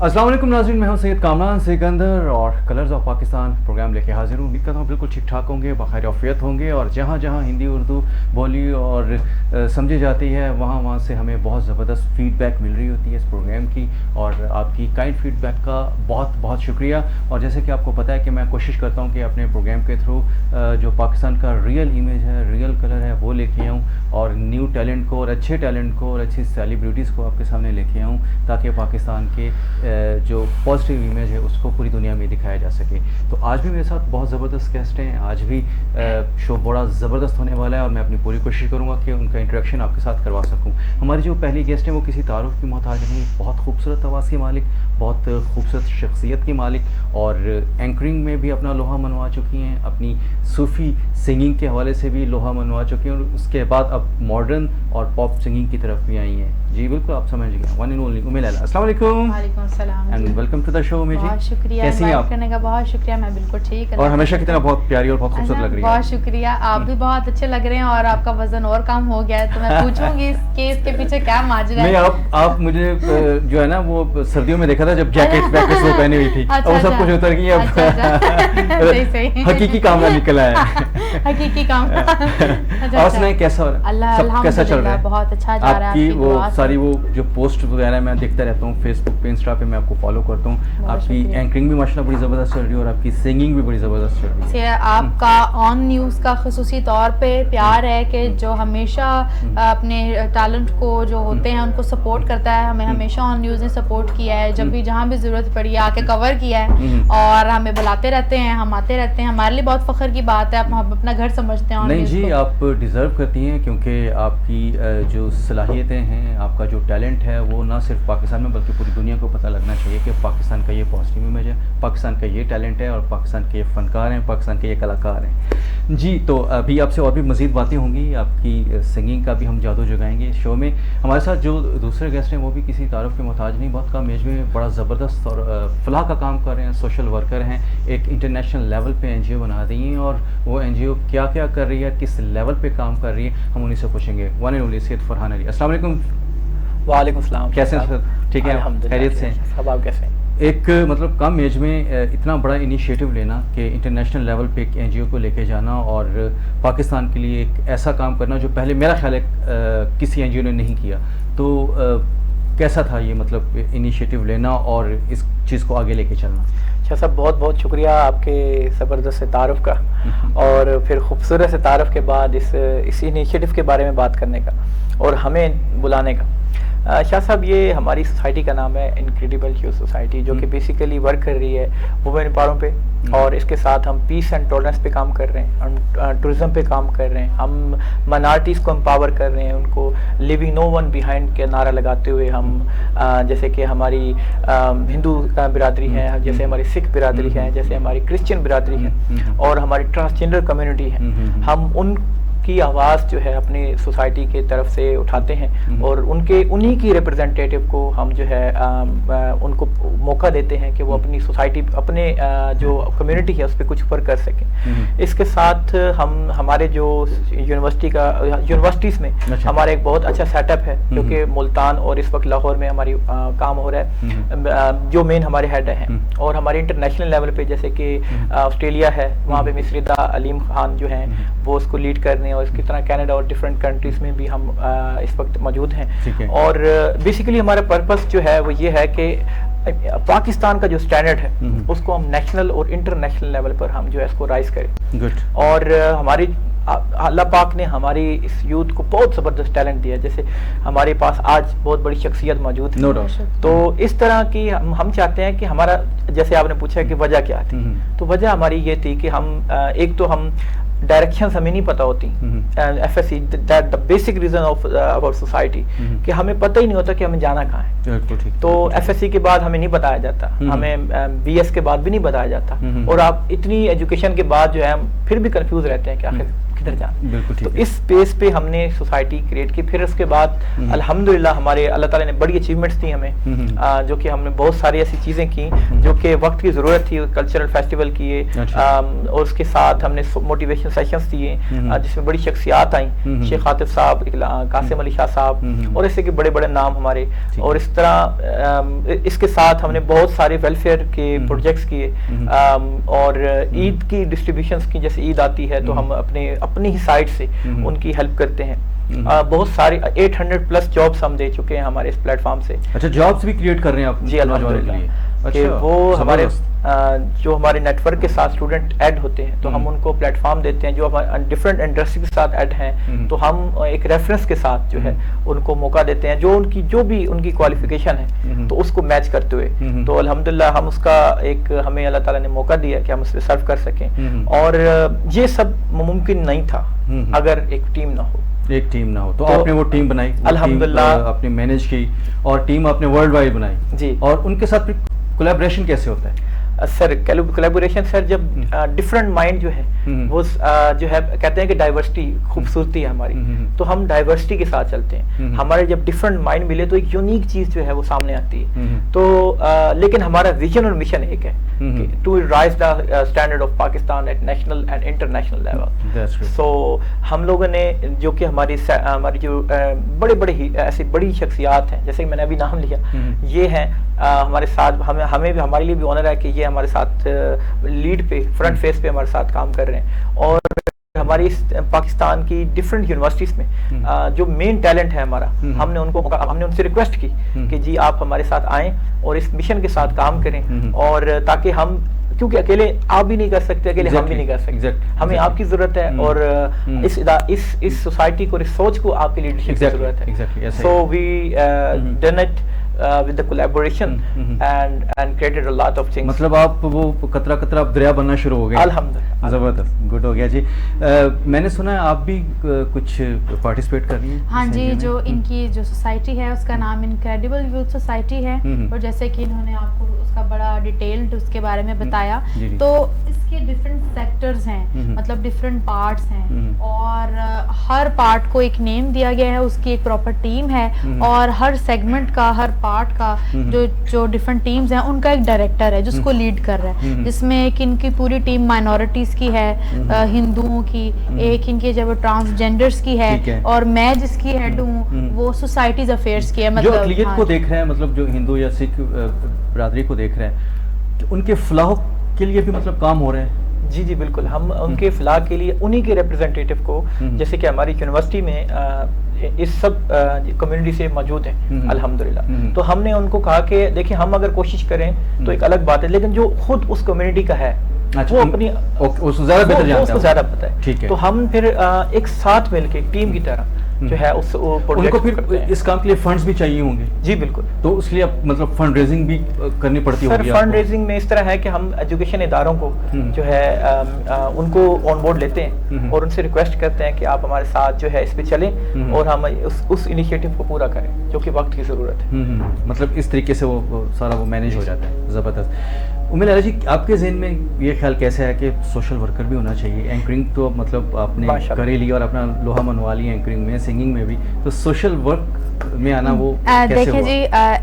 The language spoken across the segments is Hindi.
अस्सलाम वालेकुम नाज़रीन, मैं हूं सैयद कामरान सिकंदर और कलर्स ऑफ पाकिस्तान प्रोग्राम लेके हाजिर हूं। उम्मीद करता हूं बिल्कुल ठीक ठाक होंगे, बखैर आफियत होंगे और जहां जहां हिंदी उर्दू बोली और समझी जाती है वहां वहां से हमें बहुत ज़बरदस्त फीडबैक मिल रही होती है इस प्रोग्राम की। और आपकी काइंड फीडबैक का बहुत बहुत शुक्रिया। और जैसे कि आपको पता है कि मैं कोशिश करता हूँ कि अपने प्रोग्राम के थ्रू जो पाकिस्तान का रियल इमेज है, रियल कलर है, वो लेके आऊँ और न्यू टैलेंट को और अच्छे टैलेंट को और अच्छी सेलिब्रिटीज़ को आपके सामने लेके आऊँ, ताकि पाकिस्तान के जो पॉजिटिव इमेज है उसको पूरी दुनिया में दिखाया जा सके। तो आज भी मेरे साथ बहुत ज़बरदस्त गेस्ट हैं। आज भी शो बड़ा ज़बरदस्त होने वाला है और मैं अपनी पूरी कोशिश करूँगा कि उनका इंटरेक्शन आपके साथ करवा सकूँ। हमारी जो पहली गेस्ट हैं वो किसी तारुफ की मोहताज नहीं, बहुत खूबसूरत आवाज़ के मालिक, बहुत खूबसूरत शख्सियत की मालिक और एंकरिंग में भी अपना लोहा मनवा चुकी हैं, अपनी सूफ़ी सिंगिंग के हवाले से भी लोहा मनवा चुकी हैं और उसके बाद अब मॉडर्न और पॉप सिंगिंग की तरफ भी आई हैं। जी बिल्कुल, आप समझ गए, one and only Umme Laila. अस्सलाम वालेकुम। वालेकुम सलाम and welcome to the show Umme ji. बहुत शुक्रिया कैसी हैं आप? करने का, बहुत शुक्रिया। मैं बिल्कुल ठीक और हमेशा की तरह बहुत प्यारी और बहुत खूबसूरत लग रही है। बहुत शुक्रिया, आप भी बहुत अच्छे लग रहे हैं और आपका वजन और कम हो गया है, तो मैं पूछूंगी इसके पीछे क्या माजरा है। नहीं, आप मुझे जो है ना वो सर्दियों में देखा था जब जैकेट वैकेट वो पहनी हुई थी, अब वो सब कुछ उतर गई, अब हकीकी काम निकल आया है। हकीकी काम। और सुनाइए कैसा हो रहा है, सब कैसा चल रहा है? बहुत अच्छा जा रहा है। आपकी वो सारी वो जो पोस्ट वगैरह मैं देखता रहता हूँ फेसबुक पे, इंस्टा पे, मैं आपको फॉलो करता हूँ। आपकी एंकरिंग भी माशाल्लाह बड़ी ज़बरदस्त चल रही है और आपकी सिंगिंग भी बड़ी ज़बरदस्त चल रही है। आपका ऑन न्यूज़ का ख़ुसूसी तौर पे प्यार है कि जो हमेशा अपने टैलेंट को जो होते हैं उनको सपोर्ट करता है। हमें हमेशा ऑन न्यूज़ ने सपोर्ट किया है, जब भी जहाँ भी ज़रूरत पड़ी आके कवर किया है और हमें बुलाते रहते हैं, हम आते रहते हैं। हमारे लिए बहुत फ़ख्र की बात है, हम अपना घर समझते हैं। नहीं जी, आप डिज़र्व करती हैं क्योंकि आपकी जो सलाहियतें हैं, आपका जो टैलेंट है वो ना सिर्फ पाकिस्तान में बल्कि पूरी दुनिया को पता लगना चाहिए कि पाकिस्तान का ये पॉजिटिव इमेज है, पाकिस्तान का ये टैलेंट है और पाकिस्तान के ये फ़नकार हैं, पाकिस्तान के ये कलाकार हैं। जी, तो अभी आपसे और भी मज़ीद बातें होंगी, आपकी सिंगिंग का भी हम जादू जगाएंगे शो में। हमारे साथ जो दूसरे गेस्ट हैं वो भी किसी तारुफ के मोहताज नहीं, बहुत कम एज में बड़ा ज़बरदस्त और फलाह का काम कर रहे हैं, सोशल वर्कर हैं, एक इंटरनेशनल लेवल पे NGO बना दी हैं और वो NGO क्या क्या कर रही है, किस लेवल पे काम कर रही है, हम उन्हीं से पूछेंगे। One and only Syed Farhan Ali. अस्सलाम वालेकुम। वालेकुम सलाम। कैसे हैं सर? ठीक है, खैरियत से हैं? सब आप कैसे हैं? एक मतलब कम एज में इतना बड़ा इनिशिएटिव लेना कि इंटरनेशनल लेवल पे एक NGO को लेके जाना और पाकिस्तान के लिए एक ऐसा काम करना जो पहले मेरा ख्याल है किसी NGO ने नहीं किया, तो कैसा था ये मतलब इनिशिएटिव लेना और इस चीज़ को आगे लेके चलना? अच्छा साहब, बहुत बहुत शुक्रिया आपके ज़बरदस्त से तारुफ का और फिर खूबसूरत से तारुफ के बाद इस इनिशिएटिव के बारे में बात करने का और हमें बुलाने का। शाह साहब, ये हमारी सोसाइटी का नाम है इनक्रेडिबल ह्यूज सोसाइटी, जो कि बेसिकली वर्क कर रही है वुमेन पारों पे और इसके साथ हम पीस एंड टॉलरेंस पे काम कर रहे हैं, हम टूरिज़्म पे काम कर रहे हैं, हम माइनॉरिटीज़ को एम्पावर कर रहे हैं, उनको लिविंग नो वन बिहाइंड के नारा लगाते हुए हम जैसे कि हमारी हिंदू बिरादरी है, जैसे हमारी सिख बिरादरी है, जैसे हमारी क्रिश्चियन बिरादरी है और हमारी ट्रांसजेंडर कम्युनिटी है, हम उन की आवाज़ जो है अपनी सोसाइटी के तरफ से उठाते हैं और उन्हीं की रिप्रेजेंटेटिव को हम जो है उनको मौका देते हैं कि वो अपनी सोसाइटी, अपने जो कम्युनिटी है उस पर कुछ वर्क कर सकें। इसके साथ हम हमारे जो यूनिवर्सिटीज़ में हमारा एक बहुत अच्छा सेटअप है जो कि मुल्तान और इस वक्त लाहौर में हमारी काम हो रहा है, जो मेन हमारे हेड हैं। और हमारे इंटरनेशनल लेवल पे जैसे कि ऑस्ट्रेलिया है, वहाँ पे मिस रिदा अलीम खान जो हैं वो उसको लीड कर रहे हैं और इसकी तरह कनाडा और डिफरेंट कंट्रीज़ में भी हम इस वक्त मौजूद हैं। और बेसिकली हमारा पर्पस जो है वो ये है कि पाकिस्तान का जो स्टैंडर्ड है उसको हम नेशनल और इंटरनेशनल लेवल पर हम जो है इसको राइज करें। और हमारी अल्लाह पाक ने हमारी इस यूथ को बहुत ज़बरदस्त टैलेंट दिया है, जैसे हमारे पास आज बहुत बड़ी शख्सियत मौजूद है। तो इस तरह की हम चाहते हैं कि हमारा, जैसे आपने पूछा कि वजह क्या थी, तो वजह हमारी ये थी कि हम एक तो हम डायरेक्शंस हमें नहीं पता होती, FSC that the basic reason of our society, कि हमें पता ही नहीं होता कि हमें जाना कहाँ है। तो FSC के बाद हमें नहीं बताया जाता, हमें BS के बाद भी नहीं बताया जाता और आप इतनी एजुकेशन के बाद जो है हम फिर भी कंफ्यूज रहते हैं कि आखिर किधर जाना। बिल्कुल ठीक तो है। इस स्पेस पे हमने सोसाइटी क्रिएट की। फिर उसके बाद अल्हम्दुलिल्लाह हमारे अल्लाह ताला ने बड़ी अचीवमेंट्स दी हमें, जो कि हमने बहुत सारी ऐसी चीज़ें की जो कि वक्त की ज़रूरत थी। कल्चरल फेस्टिवल किए, और उसके साथ हमने मोटिवेशन सेशंस दिए जिसमें बड़ी शख्सियात आई, शेख आतिफ साहब, कासिम अली शाह साहब और ऐसे के बड़े बड़े नाम हमारे। और इस तरह इसके साथ हमने बहुत सारे वेलफेयर के प्रोजेक्ट्स किए, और ईद की डिस्ट्रीब्यूशंस की, जैसे ईद आती है तो हम अपनी ही साइड से उनकी हेल्प करते हैं। बहुत सारी 800 प्लस जॉब्स हम दे चुके हैं हमारे इस प्लेटफॉर्म से। अच्छा, जॉब्स भी क्रिएट कर रहे हैं आप जी अल्हम्दुलिल्लाह। अच्छा, वो हमारे जो हमारे नेटवर्क के साथ स्टूडेंट ऐड होते हैं तो हम उनको प्लेटफॉर्म देते हैं। जो हमारे डिफरेंट इंडस्ट्री के साथ ऐड हैं तो हम एक रेफरेंस के साथ जो है उनको मौका देते हैं, जो भी उनकी क्वालिफिकेशन है तो उसको मैच करते हुए। तो अल्हम्दुलिल्लाह हम उसका हमें अल्लाह ताला ने मौका दिया कि हम उससे सर्व कर सकें। और ये सब मुमकिन नहीं था अगर एक टीम ना हो। एक टीम ना हो तो आपने वो टीम बनाई, अल्हम्दुलिल्लाह आपने मैनेज की, और टीम आपने वर्ल्ड वाइड बनाई जी। और उनके साथ फिर कोलैबोरेशन कैसे होता है? सर कोलैबोरेशन सर, जब डिफरेंट माइंड जो है वो जो है कहते हैं कि डाइवर्सिटी खूबसूरती है हमारी, तो हम डाइवर्सिटी के साथ चलते हैं। हमारे जब डिफरेंट माइंड मिले तो एक यूनिक चीज जो है वो सामने आती है। तो लेकिन हमारा विजन और मिशन एक है, to raise the standard of Pakistan at national and international level. So हम लोगों ने जो कि हमारी जो बड़े बड़े ही ऐसी बड़ी शख्सियात हैं, जैसे कि मैंने अभी नाम लिया, ये हैं हमारे साथ। हमें भी, हमारे लिए भी ऑनर है कि ये हमारे साथ लीड पे, फ्रंट फेस पे हमारे साथ काम कर रहे हैं। और हमारी पाकिस्तान की डिफरेंट यूनिवर्सिटीज में जो मेन टैलेंट है हमारा, हमने उनसे रिक्वेस्ट की कि जी आप हमारे साथ आएं और इस मिशन के साथ काम करें, और ताकि हम, क्योंकि अकेले आप भी नहीं कर सकते, अकेले हम भी नहीं कर सकते, हमें आपकी जरूरत है, और इस सोसाइटी को, इस सोच को आपकी लीडरशिप की जरूरत है। So we done it with the collaboration and created a lot of things। मतलब आप वो कतरा कतरा दरिया बनना शुरू हो गए। अल्हम्दुलिल्लाह, जबरदस्त, गुड हो गया जी। मैंने सुना है आप भी कुछ पार्टिसिपेट कर रही हैं? हाँ जी, जो इनकी जो सोसाइटी है उसका नाम इनक्रेडिबल यूथ सोसाइटी है, और जैसे कि इन्होंने आपको उसका बड़ा डिटेल्ड उसके बारे में बताया, तो इसके डिफरेंट सेक्टर्स हैं, मतलब डिफरेंट पार्ट्स हैं, और हर पार्ट को एक नेम दिया गया है, उसकी एक प्रॉपर टीम है, और हर सेगमेंट का, हर पार्ट का जो डिफरेंट टीम्स हैं उनका एक डायरेक्टर है जिसको लीड कर रहा है, जिसमें एक इनकी पूरी टीम माइनॉरिटीज की है, हिंदुओं की, एक इनकी जब ट्रांसजेंडर्स की है, और मैं जिसकी हेड हूँ वो सोसाइटीज अफेयर्स की है। मतलब जो अक़लियत को देख रहे हैं, मतलब जो हिंदू या सिख बरादरी को देख रहे हैं, तो उनके फलाह के लिए भी मतलब काम हो रहे हैं? जी जी बिल्कुल, हम उनके फलाह के लिए उन्हीं के रिप्रेजेंटेटिव को, जैसे कि हमारी यूनिवर्सिटी में इस सब कम्युनिटी से मौजूद हैं अल्हम्दुलिल्लाह, तो हमने उनको कहा कि देखिए हम अगर कोशिश करें तो एक अलग बात है, लेकिन जो खुद उस कम्युनिटी का है वो अपनी उसको ज़्यादा बेहतर जानता है, उसको ज़्यादा पता है। ठीक है। तो हम फिर एक साथ मिलकर एक टीम की तरह जो है उनको फिर इस काम के लिए फंड्स भी चाहिए होंगे? जी बिल्कुल। तो उसके लिए मतलब फंड रेजिंग भी करनी पड़ती होगी? सर फंड रेजिंग में इस तरह है कि हम एजुकेशन इदारों को जो है उनको ऑन बोर्ड लेते हैं और उनसे रिक्वेस्ट करते हैं कि आप हमारे साथ जो है इस पे चलें और हम उस इनिशिएटिव को पूरा करें जो कि वक्त की ज़रूरत है। मतलब इस तरीके से वो सारा वो मैनेज हो जाता है। ज़बरदस्त। उम्मीद लाला जी, आपके ज़हन में ये ख्याल कैसे है कि सोशल वर्कर भी होना चाहिए? एंकरिंग तो मतलब आपने कर ही लिया और अपना लोहा मनवा लिया एंकरिंग में, सिंगिंग में भी, तो सोशल वर्क में आना वो कैसे देखिए जी,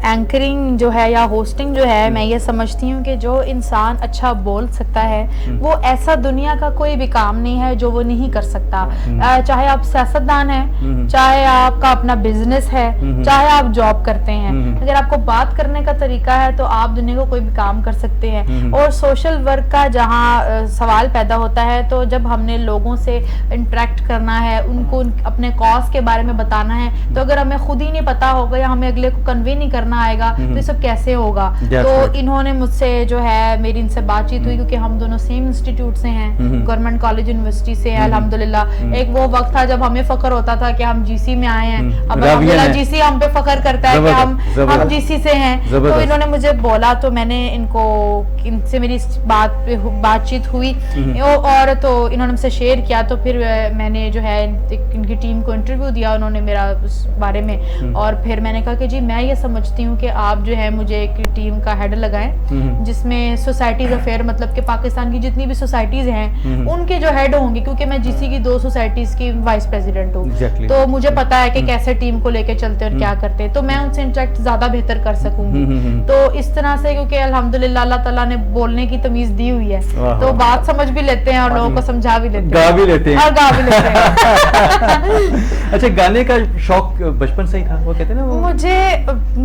एंकरिंग जो है या होस्टिंग जो है, मैं ये समझती हूँ कि जो इंसान अच्छा बोल सकता है वो ऐसा दुनिया का कोई भी काम नहीं है जो वो नहीं कर सकता। चाहे आप सियासतदान हैं, चाहे आपका अपना बिजनेस है, चाहे आप जॉब करते हैं, अगर आपको बात करने का तरीका है तो आप दुनिया को कोई भी काम कर सकते हैं। और सोशल वर्क का जहाँ सवाल पैदा होता है, तो जब हमने लोगों से इंटरेक्ट करना है, उनको अपने कॉज के बारे में बताना है, तो अगर हमें खुद ही नहीं पता होगा या हमें अगले को कन्वे नहीं करना आएगा तो ये सब कैसे होगा। तो इन्होंने मुझसे जो है, मेरी इनसे बातचीत हुई क्योंकि हम दोनों सेम इंस्टीट्यूट से हैं, गवर्नमेंट कॉलेज यूनिवर्सिटी से हैं अल्हम्दुलिल्लाह। एक वो वक्त था जब हमें फख्र होता था कि हम जीसी में आए हैं, अब अल्हम्दुलिल्लाह जीसी हम पे फख्र करता है कि हम जीसी से हैं। तो इन्होंने मुझे बोला, तो मैंने इनको इनसे मेरी इस बातचीत हुई और तो इन्होंने मुझसे शेयर किया, तो फिर मैंने जो है इनकी टीम को इंटरव्यू दिया उन्होंने मेरा उस बारे में, और फिर मैंने कहा कि जी मैं ये समझती हूँ कि आप जो है मुझे एक टीम का हेड लगाएं जिसमें सोसाइटीज अफेयर, मतलब कि पाकिस्तान की जितनी भी सोसाइटीज हैं उनके जो हेड होंगे, क्योंकि मैं जीसी की 2 सोसाइटीज की वाइस प्रेसिडेंट हूँ, तो मुझे पता है कि कैसे टीम को लेके चलते और क्या करते हैं, तो मैं उनसे इंटरेक्ट ज्यादा बेहतर कर सकूंगी। तो इस तरह से, क्योंकि अल्हम्दुलिल्लाह अल्लाह ताला ने बोलने की तमीज दी हुई है, तो बात समझ भी लेते हैं और लोगों को समझा भी लेते हैं, गा भी लेते हैं और गा भी लेते हैं। अच्छा, गाने का शौक बचपन से ही था, वो कहते हैं ना वो?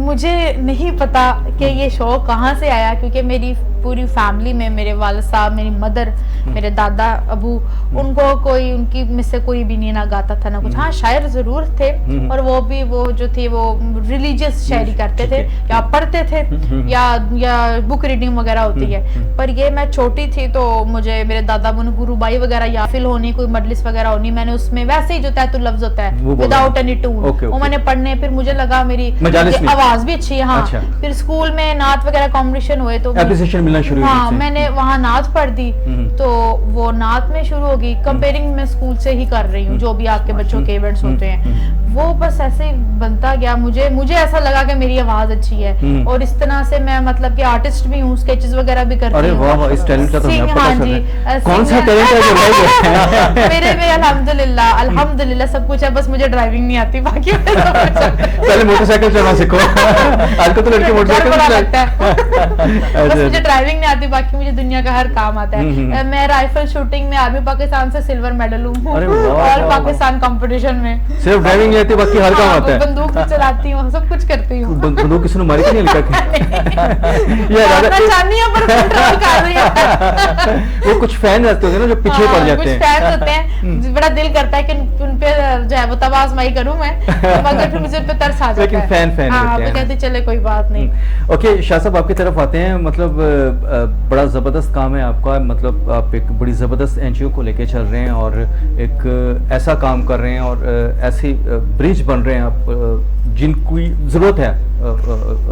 मुझे नहीं पता कि ये शौक कहाँ से आया, क्योंकि मेरी पूरी फैमिली में मेरे वालिद साहब, मेरी मदर, मेरे दादा अबू, उनको कोई उनकी में से कोई भी नहीं ना गाता था ना कुछ। हाँ, शायर जरूर थे, और वो भी वो जो थे वो रिलीजियस शायरी करते थे या पढ़ते थे या बुक रीडिंग वगैरह होती है। पर ये मैं छोटी थी तो मुझे मेरे दादा ने गुरुबाई वगैरह याफिल होनी, कोई मजलिस वगैरह होनी, मैंने उसमें वैसे ही जो तैतुल लफ्ज होता है विदाउट एनी टून वो मैंने पढ़ने, फिर मुझे लगा मेरी आवाज भी अच्छी है। हाँ, फिर स्कूल में नात वगैरह कॉम्पिटिशन हुए तो शुरू, हाँ, मैंने वहाँ नात पढ़ दी, तो वो नात में शुरू होगी। कंपेयरिंग मैं स्कूल से ही कर रही हूँ, जो भी आपके बच्चों के इवेंट्स होते हैं वो बस ऐसे ही बनता गया। मुझे ऐसा लगा कि मेरी आवाज अच्छी है, और इस तरह से मैं मतलब कि आर्टिस्ट भी हूँ, स्केचेस वगैरह भी करती हूँ। अरे वाह, इस टैलेंट का तो हमें पता हाँ जी, कौन सा टैलेंट है मेरे में? अल्हम्दुलिल्लाह सब कुछ है, बस मुझे ड्राइविंग नहीं आती, बाकी पहले मोटरसाइकिल चलाना सीखो। आजकल तो लड़के मोटरसाइकिल लगता है, बस मुझे ड्राइविंग नहीं आती, बाकी मुझे दुनिया का हर काम आता है। मैं राइफल शूटिंग में आर्मी पाकिस्तान से सिल्वर मेडल हूँ, ऑल पाकिस्तान कंपटीशन में। सिर्फ ड्राइविंग नहीं आती, बाकी हर काम आता है। बंदूक भी चलाती हूँ, सब कुछ करती हूँ। बंदूक किसी ने मारी नहीं वो कुछ फैन रहते होंगे ना जो पीछे पड़ जाते हैं, कुछ फैन होते हैं, बड़ा दिल करता है कि उन पे जो है वो तब आजमाई करूँ मैं, मगर फिर मुझे पे तरस आ जाता है। लेकिन फैन कहते चले कोई बात नहीं। ओके, शाह साहब आपकी तरफ आते हैं। मतलब बड़ा ज़बरदस्त काम है आपका, मतलब आप एक बड़ी ज़बरदस्त एनजीओ को लेके चल रहे हैं और एक ऐसा काम कर रहे हैं और ऐसी ब्रिज बन रहे हैं आप जिनकी ज़रूरत है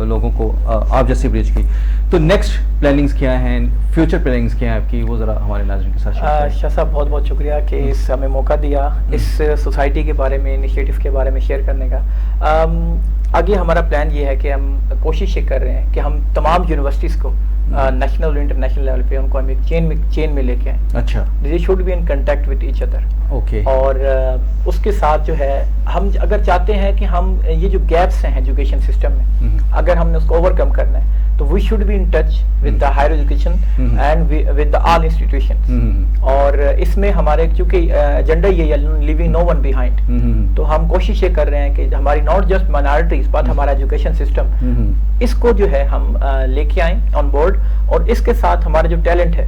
लोगों को, आप जैसी ब्रिज की। तो नेक्स्ट प्लानिंग्स क्या हैं, फ्यूचर प्लानिंग्स क्या हैं आपकी, वो ज़रा हमारे नाज़रीन के साथ शेयर करें। शाह साहब बहुत बहुत शुक्रिया कि इस हमें मौका दिया इस सोसाइटी के बारे में, इनिशिएटिव के बारे में शेयर करने का। आगे हमारा प्लान ये है कि हम कोशिश ये कर रहे हैं कि हम तमाम यूनिवर्सिटीज़ को नेशनल और इंटरनेशनल लेवल पे उनको हम एक चेन में लेके आए। अच्छा, they should be in contact with each other. Okay. और उसके साथ जो है हम अगर चाहते हैं कि हम ये जो गैप्स हैं एजुकेशन सिस्टम में, अगर हमने उसको ओवरकम करना है तो we should be in touch with the higher education and with the all institutions. और इसमें हमारे क्योंकि एजेंडा ये है लिविंग नो वन बिहाइंड, तो हम कोशिश ये कर रहे हैं कि हमारी नॉट जस्ट माइनॉरिटीज बट हमारा एजुकेशन सिस्टम इसको जो है हम लेके आए ऑन बोर्ड, और इसके साथ हमारा जो टैलेंट है,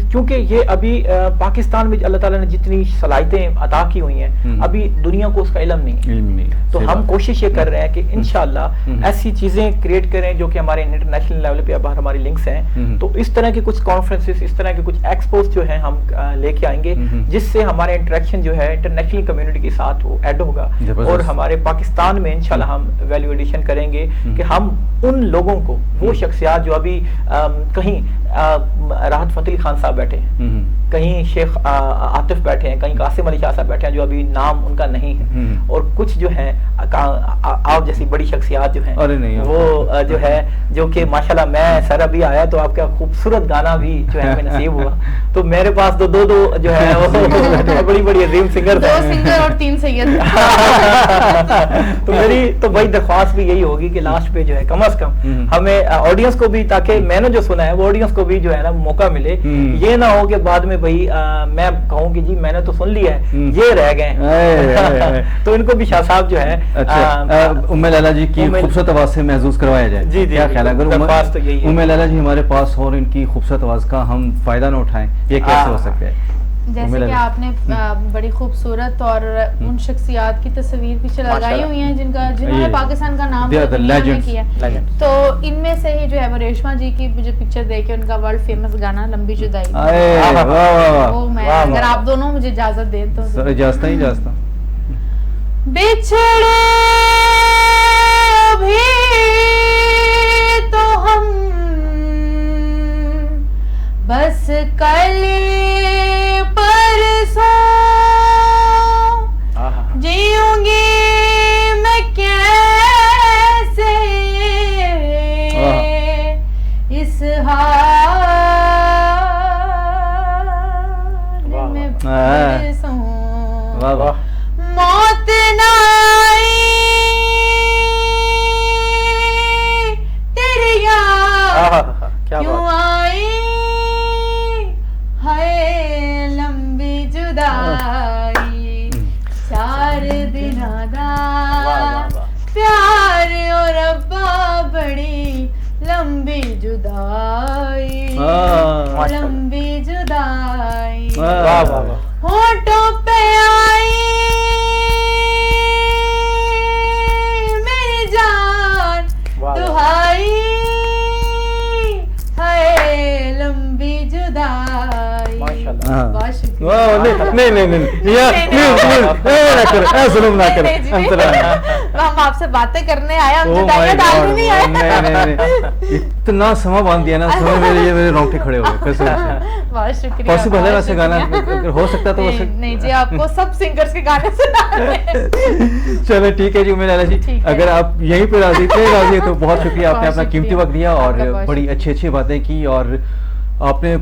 क्योंकि ये अभी पाकिस्तान में अल्लाह ताला ने जितनी सलाहियतें अता की हुई हैं अभी दुनिया को उसका इल्म नहीं है। तो हम कोशिश ये कर रहे हैं कि इंशाल्लाह ऐसी चीजें क्रिएट करें जो कि हमारे इंटरनेशनल लेवल पे अब हमारी लिंक्स हैं, तो इस तरह के कुछ कॉन्फ्रेंसेस, इस तरह के कुछ एक्सपोज जो हैं हम लेके आएंगे, जिससे हमारे इंटरेक्शन जो है इंटरनेशनल कम्युनिटी के साथ वो ऐड होगा, और हमारे पाकिस्तान में इंशाल्लाह हम वैल्यू एडिशन करेंगे कि हम उन लोगों को, वो शख्सियात जो अभी कहीं राहत फतेह अली खान साहब बैठे हैं, कहीं शेख आतिफ बैठे हैं, कहीं कासिम अली शाह साहब बैठे हैं जो अभी नाम उनका नहीं है, और कुछ जो हैं आप जैसी बड़ी शख्सियात जो हैं वो जो है, जो कि माशाल्लाह मैं सर अभी आया तो आपका खूबसूरत गाना भी जो है हमें नसीब हुआ, तो मेरे पास तो दो जो है वो बड़ी बड़ी अजीम सिंगर थे, 2 सिंगर और 3 सैयद। तो मेरी तो भाई दरख्वास्त भी यही होगी कि लास्ट पे जो है कम से कम हमें ऑडियंस को भी, ताकि मैंने जो सुना है वो ऑडियंस को भी जो है ना मौका मिले, ये ना हो कि बाद में भाई मैं कहूँ कि जी मैंने तो सुन लिया है, ये रह गए। तो इनको भी शाह साहब जो है उम्मे लैला जी की खूबसूरत आवाज से महसूस करवाया जाए। जी क्या ख्याल है, अगर उम्मे लैला जी हमारे पास और इनकी खूबसूरत आवाज का हम फायदा न उठाएं, ये कैसे हो सकता है? जैसे कि आपने बड़ी खूबसूरत और उन शख्सियात की तस्वीर पीछे लगाई हुई हैं जिन्होंने पाकिस्तान का नाम किया, तो इनमें से ही जो है वो रेशमा जी की मुझे पिक्चर देखे, उनका वर्ल्ड फेमस गाना लंबी जुदाई, वो मैं अगर आप दोनों मुझे इजाजत दें तो इजाजत बिछड़े भी तो हम क्या क्यों बात। आई है लंबी जुदाई, 4 दिना दा वाह, वाह, वाह। प्यार और अब्बा बड़ी लंबी जुदाई, हाँ। लंबी जुदाई, हाँ। वाह वाह वाह। होठों पे आई मेरी जान, वाह, वाह। दुहाई है लंबी जुदाई। माशाल्लाह। हाँ। बहुत शुक्रिया। वाह, नहीं नहीं नहीं नहीं यार, नहीं, प्लीज नहीं, प्लीज ना करो, ऐसा जुल्म ना करो, नहीं जी, नहीं। अंतरा। हम आपसे बातें करने आए, हम Oh my जुदाइयां डालने God, नहीं आए। नहीं नहीं नहीं, इतना समय बांध दिया ना, समय मेरे रोंगटे खड़े हो गए कसम से। बहुत शुक्रिया। पॉसिबल है बहुत वैसे गाना, शुक्रिया। अगर हो सकता तो वैसे नहीं जी, आपको सब सिंगर्स के गाने सुनाने। चलो ठीक है जी उमेश लाला जी, ठीक है। अगर आप यहीं पे राजी थे राजी तो बहुत शुक्रिया, आपने बहुत अपना कीमती शुक्रिया। वक्त दिया और आपका बहुत बड़ी अच्छी अच्छी बातें की और आपने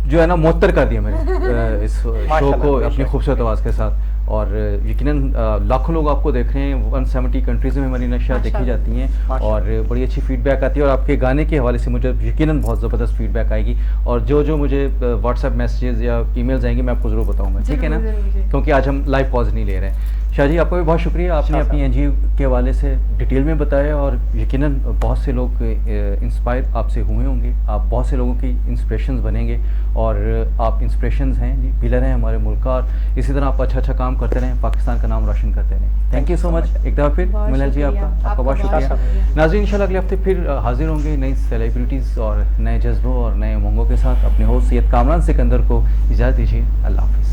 जो है ना मुअत्तर कर दिया मेरे इस शो माशाल्लाह, को अपनी बेशक। खूबसूरत आवाज़ के साथ। और यकीनन लाखों लोग आपको देख रहे हैं, 170 कंट्रीज़ में हमारी नशियात देखी माशाल्लाह। जाती हैं माशाल्लाह। और बड़ी अच्छी फीडबैक आती है और आपके गाने के हवाले से मुझे यकीनन बहुत ज़बरदस्त फीडबैक आएगी और जो मुझे व्हाट्सएप मैसेजेस या ईमेल्स आएंगे मैं आपको ज़रूर बताऊँगा, ठीक है ना, ज़रूर, ज़रूर जी। क्योंकि आज हम लाइव पॉज नहीं ले रहे हैं। शाह जी आपका भी बहुत शुक्रिया, आपने शाह अपनी साहब। एनजीओ के हवाले से डिटेल में बताया और यकीनन बहुत से लोग इंस्पायर आपसे हुए होंगे, आप बहुत से लोगों की इंस्पिरेशंस बनेंगे और आप इंस्पिरेशंस हैं जी, पिलर हैं हमारे मुल्क का और इसी तरह आप अच्छा काम करते रहें, पाकिस्तान का नाम रोशन करते रहें। थैंक यू सो मच एक दफ़ा फिर बहुत मिलल जी, शुक्रिया, आपका बहुत आपका बहुत शुक्रिया। शुक्रिया। नाज़रीन इंशाल्लाह अगले हफ्ते फिर हाजिर होंगे नई सेलिब्रिटीज़ और नए जज्बों और नए उमंगों के साथ। अपने होस्ट सैयद कामरान सिकंदर को इजाज़त दीजिए, अल्लाह हाफिज़।